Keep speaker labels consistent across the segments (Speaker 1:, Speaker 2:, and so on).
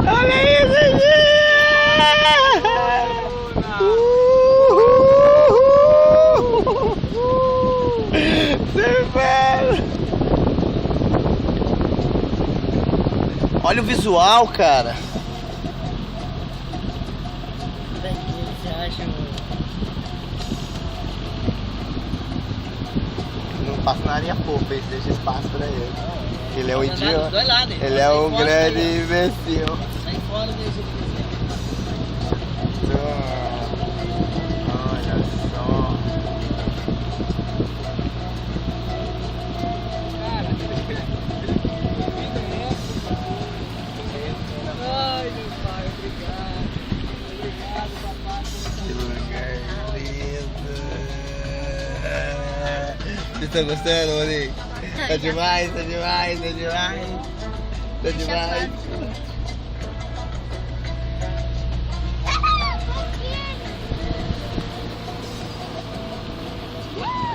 Speaker 1: Olha isso, gente! Olha o visual, cara. Não passa na área fofa, esse deixa espaço pra ele. Ele é um idiota. Ele é um grande imbecil.
Speaker 2: Sai fora desse
Speaker 1: Olha só.
Speaker 2: Ai, meu pai, obrigado. Obrigado, papai.
Speaker 1: Que lugar lindo. Vocês estão gostando, Monique? Tá demais, tá demais, tá demais. Tá demais.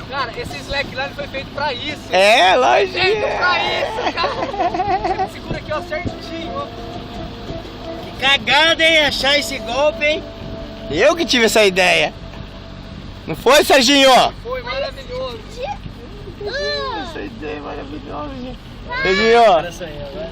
Speaker 2: Cara, esse slackline foi feito pra isso.
Speaker 1: É, lógico.
Speaker 2: Feito pra isso, cara. Segura aqui, ó, certinho, ó.
Speaker 3: Que cagada, hein? Achar esse golpe, hein?
Speaker 1: Eu que tive essa ideia. Não foi, Serginho?
Speaker 2: Foi maravilhoso.
Speaker 1: Essa ideia é maravilhosa, gente. Serginho.
Speaker 3: Olha só aí, agora.